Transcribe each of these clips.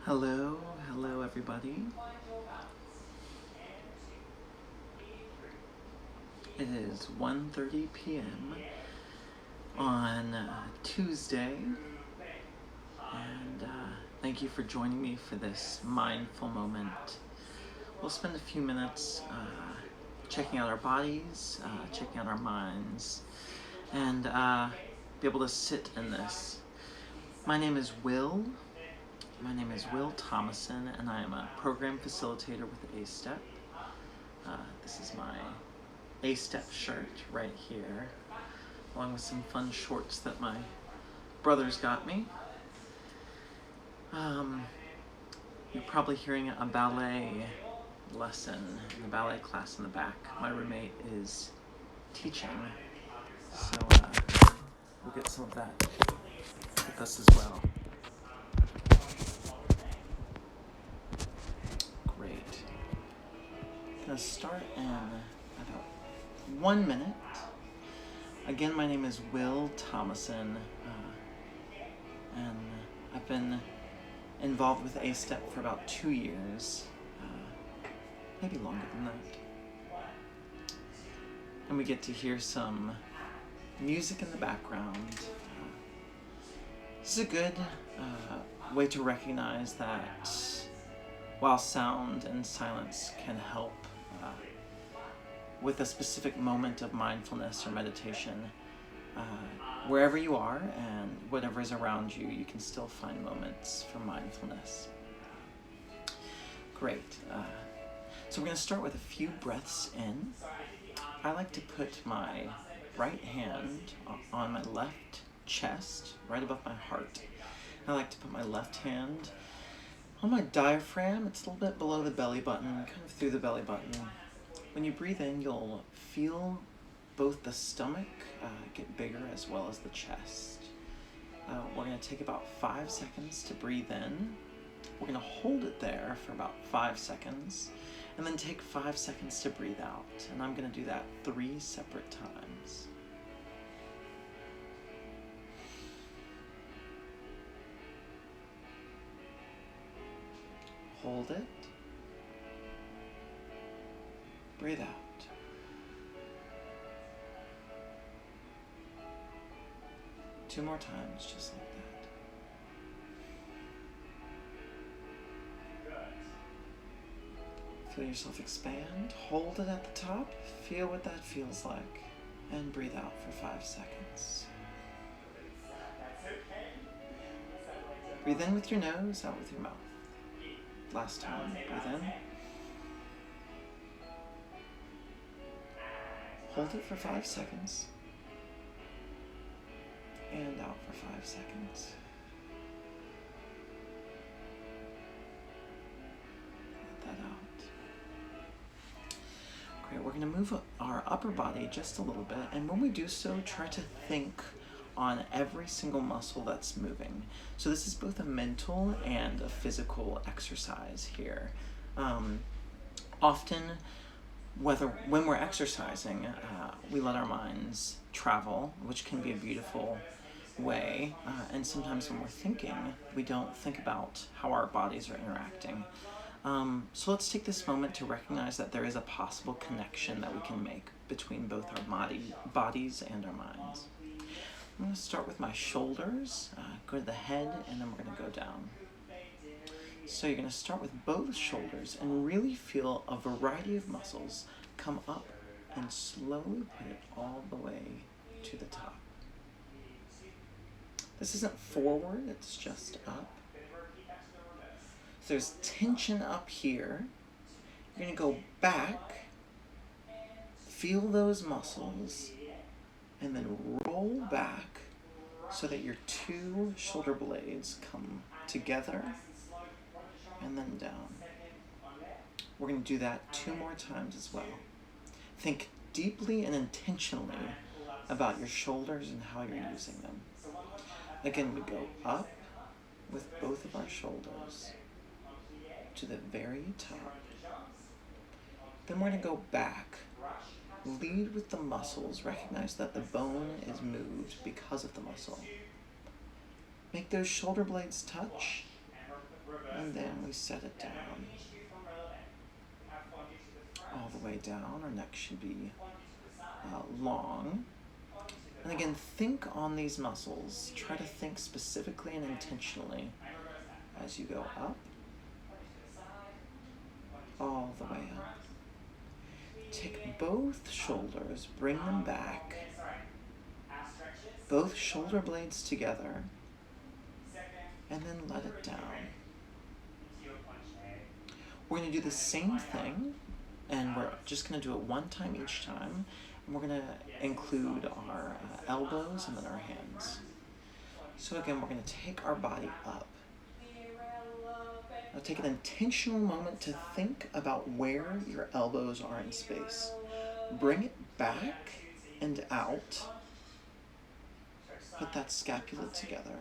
Hello everybody. It is 1:30 p.m. on Tuesday, and thank you for joining me for this mindful moment. We'll spend a few minutes checking out our bodies, checking out our minds, and be able to sit in this. My name is Will Thomason, and I am a program facilitator with A-Step. This is my A-Step shirt right here, along with some fun shorts that my brothers got me. You're probably hearing a ballet lesson, a ballet class in the back. My roommate is teaching, so we'll get some of that with us as well. Great. Gonna start in about 1 minute. Again, my name is Will Thomason, and I've been involved with A-Step for about 2 years, maybe longer than that. And we get to hear some music in the background. This is a good way to recognize that while sound and silence can help with a specific moment of mindfulness or meditation, wherever you are and whatever is around you, you can still find moments for mindfulness. Great. So we're going to start with a few breaths in. I like to put my right hand on my left chest, right above my heart. I like to put my left hand on my diaphragm. It's a little bit below the belly button, kind of through the belly button. When you breathe in, you'll feel both the stomach get bigger as well as the chest. We're going to take about 5 seconds to breathe in. We're going to hold it there for about 5 seconds, and then take 5 seconds to breathe out. And I'm going to do that 3 separate times. Hold it. Breathe out. Two more times, just like that. Feel yourself expand. Hold it at the top. Feel what that feels like. And breathe out for 5 seconds. Breathe in with your nose, out with your mouth. Last time, breathe in. Hold it for 5 seconds. And out for 5 seconds. Let that out. Great, we're going to move our upper body just a little bit, and when we do so, try to think on every single muscle that's moving. So this is both a mental and a physical exercise here. Often, when we're exercising, we let our minds travel, which can be a beautiful way, and sometimes when we're thinking, we don't think about how our bodies are interacting. So let's take this moment to recognize that there is a possible connection that we can make between both our bodies and our minds. I'm going to start with my shoulders, go to the head, and then we're going to go down. So you're going to start with both shoulders and really feel a variety of muscles come up and slowly put it all the way to the top. This isn't forward, it's just up. So there's tension up here. You're going to go back, feel those muscles, and then roll back so that your two shoulder blades come together and then down. We're going to do that 2 more times as well. Think deeply and intentionally about your shoulders and how you're using them. Again, we go up with both of our shoulders to the very top. Then we're going to go back. Lead with the muscles. Recognize that the bone is moved because of the muscle. Make those shoulder blades touch. And then we set it down. All the way down. Our neck should be long. And again, think on these muscles. Try to think specifically and intentionally as you go up, all the way up. Take both shoulders, bring them back, both shoulder blades together, and then let it down. We're going to do the same thing, and we're just going to do it one time each time. And we're going to include our elbows and then our hands. So again, we're going to take our body up. Now take an intentional moment to think about where your elbows are in space. Bring it back and out. Put that scapula together.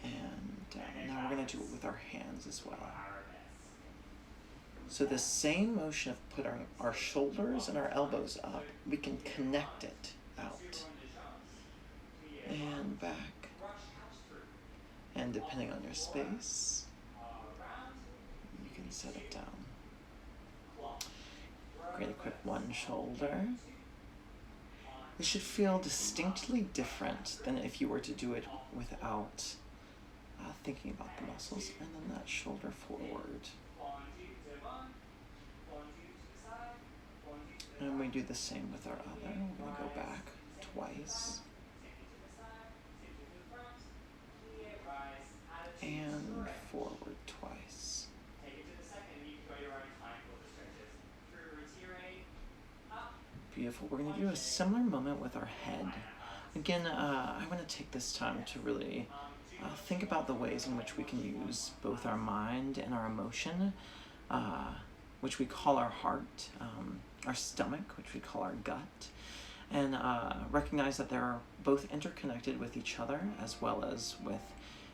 And now we're going to do it with our hands as well. So the same motion of putting our shoulders and our elbows up, we can connect it out. And back. And depending on your space, you can set it down. Great, a quick one shoulder. This should feel distinctly different than if you were to do it without thinking about the muscles. And then that shoulder forward. And we do the same with our other. We're going to go back twice. And forward twice. Beautiful. We're going to do a similar moment with our head. Again, I want to take this time to really think about the ways in which we can use both our mind and our emotion, which we call our heart, our stomach, which we call our gut, and recognize that they're both interconnected with each other as well as with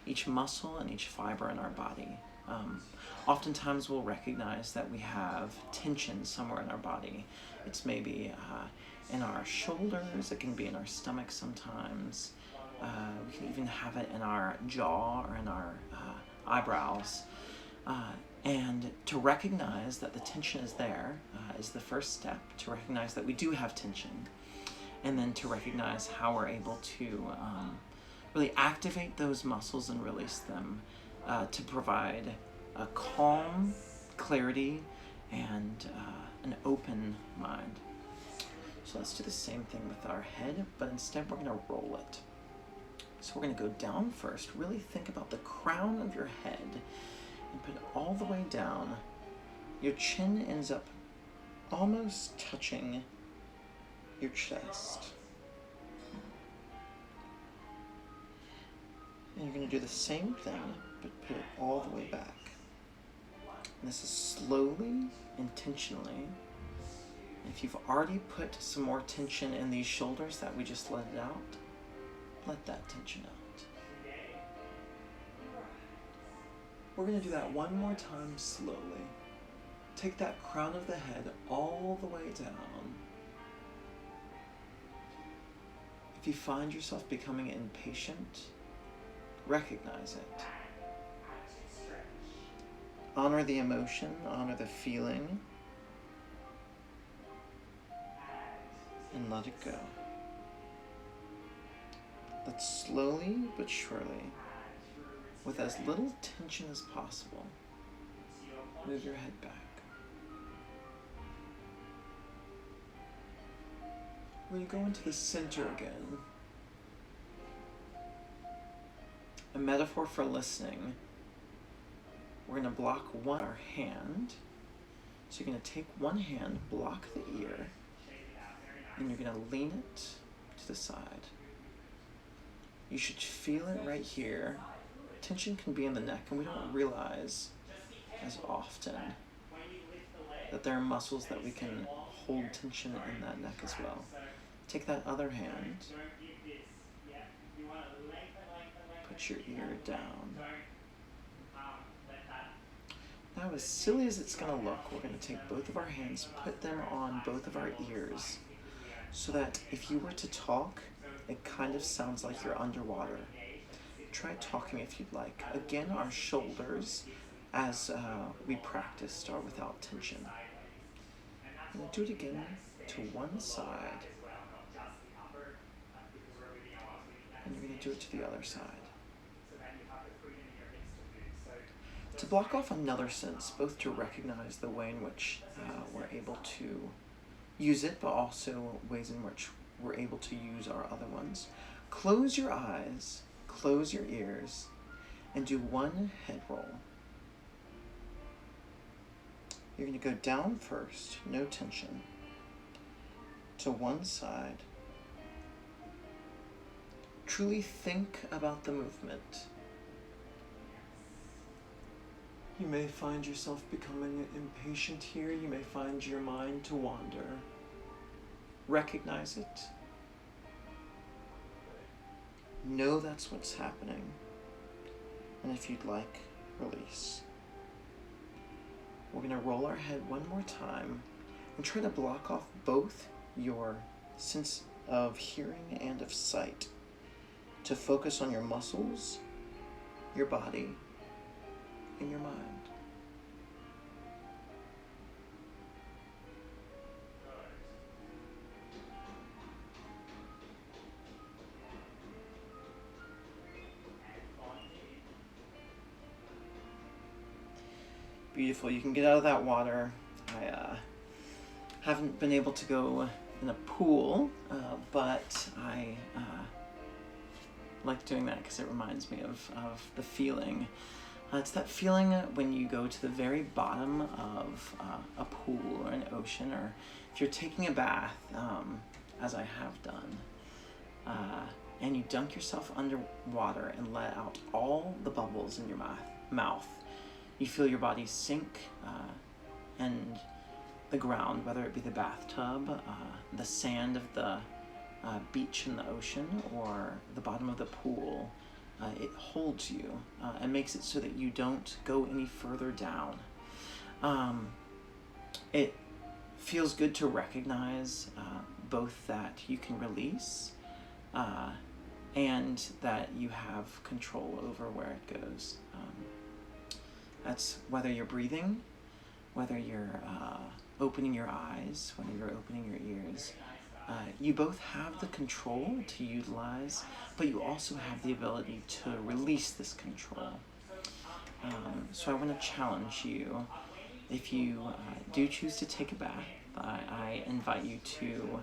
each muscle and each fiber in our body. Oftentimes we'll recognize that we have tension somewhere in our body. It's maybe in our shoulders, it can be in our stomach sometimes. We can even have it in our jaw or in our eyebrows. And to recognize that the tension is there is the first step, to recognize that we do have tension. And then to recognize how we're able to really activate those muscles and release them to provide a calm, clarity, and an open mind. So let's do the same thing with our head, but instead we're going to roll it. So we're going to go down first. Really think about the crown of your head and put it all the way down. Your chin ends up almost touching your chest. And you're going to do the same thing, but put it all the way back. And this is slowly, intentionally. If you've already put some more tension in these shoulders that we just let it out, let that tension out. We're going to do that one more time slowly. Take that crown of the head all the way down. If you find yourself becoming impatient, recognize it. Honor the emotion, honor the feeling, and let it go. Let's slowly but surely, with as little tension as possible, move your head back. We're going to go into the center again. A metaphor for listening. We're going to block our hand. So you're going to take one hand, block the ear, and you're going to lean it to the side. You should feel it right here. Tension can be in the neck, and we don't realize as often that there are muscles that we can hold tension in that neck as well. Take that other hand, put your ear down. Now, as silly as it's going to look, we're going to take both of our hands, put them on both of our ears, so that if you were to talk, it kind of sounds like you're underwater. try talking if you'd like. Again, our shoulders, as we practiced, are without tension. And do it again to one side. And you're going to do it to the other side. To block off another sense, both to recognize the way in which we're able to use it, but also ways in which we're able to use our other ones. Close your eyes, close your ears, and do one head roll. You're going to go down first, no tension, to one side. Truly think about the movement. You may find yourself becoming impatient here. You may find your mind to wander. Recognize it. Know that's what's happening. And if you'd like, release. We're going to roll our head one more time and try to block off both your sense of hearing and of sight to focus on your muscles, your body, and your mind. Beautiful. You can get out of that water. I haven't been able to go in a pool, but I like doing that because it reminds me of the feeling. It's that feeling when you go to the very bottom of a pool or an ocean, or if you're taking a bath, as I have done, and you dunk yourself underwater and let out all the bubbles in your mouth. You feel your body sink, and the ground, whether it be the bathtub, the sand of the beach in the ocean, or the bottom of the pool, it holds you and makes it so that you don't go any further down. It feels good to recognize both that you can release and that you have control over where it goes. That's whether you're breathing, whether you're opening your eyes, whether you're opening your ears. You both have the control to utilize, but you also have the ability to release this control. So I want to challenge you, if you do choose to take a bath, I invite you to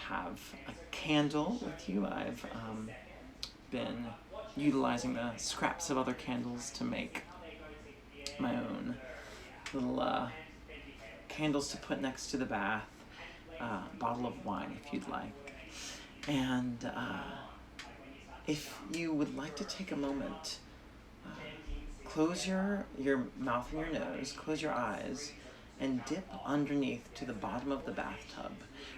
have a candle with you. I've been utilizing the scraps of other candles to make my own little candles to put next to the bath, bottle of wine if you'd like. And if you would like to take a moment, close your mouth and your nose, close your eyes, and dip underneath to the bottom of the bathtub.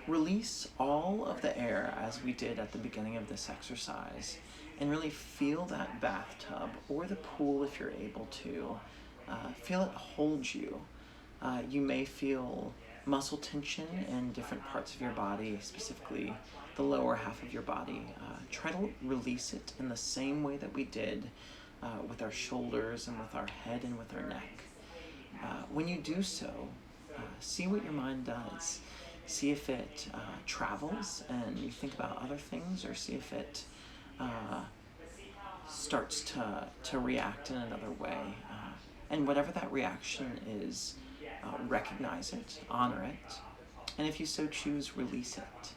Release all of the air as we did at the beginning of this exercise, and really feel that bathtub or the pool if you're able to. Feel it hold you. You may feel muscle tension in different parts of your body, specifically the lower half of your body. Try to release it in the same way that we did with our shoulders and with our head and with our neck. When you do so, see what your mind does. See if it travels and you think about other things, or see if it starts to react in another way. And whatever that reaction is, recognize it, honor it, and if you so choose, release it.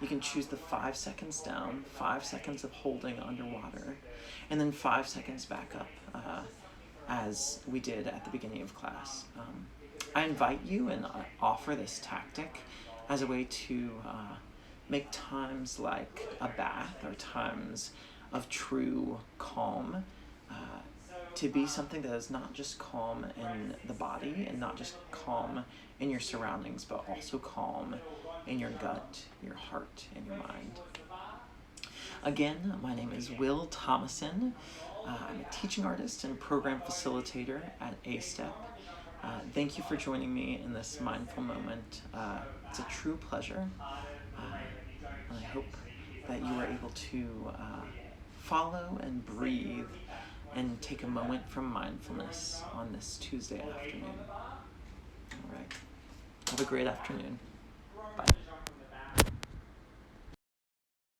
You can choose the 5 seconds down, 5 seconds of holding underwater, and then 5 seconds back up, as we did at the beginning of class. I invite you and I offer this tactic as a way to make times like a bath or times of true calm to be something that is not just calm in the body and not just calm in your surroundings, but also calm in your gut, your heart, and your mind. Again, my name is Will Thomason. I'm a teaching artist and program facilitator at A-Step. Thank you for joining me in this mindful moment. It's a true pleasure, and I hope that you are able to follow and breathe and take a moment from mindfulness on this Tuesday afternoon. All right. Have a great afternoon.